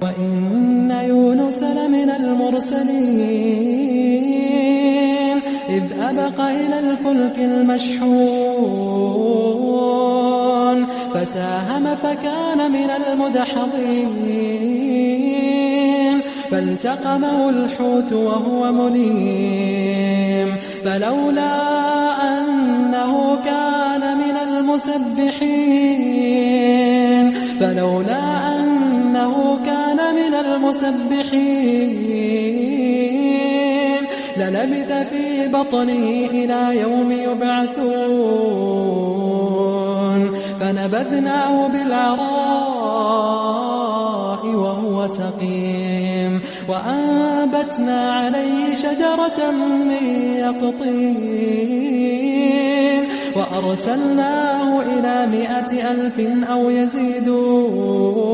وإن يونس لمن المرسلين إذ أبق إلى الفلك المشحون فساهم فكان من المدحضين فالتقمه الحوت وهو مليم فلولا أنه كان من المسبحين للبث في بطنه إلى يوم يبعثون فنبذناه بالعراء وهو سقيم وأنبتنا عليه شجرة من يقطين وأرسلناه إلى 100,000 أو يزيدون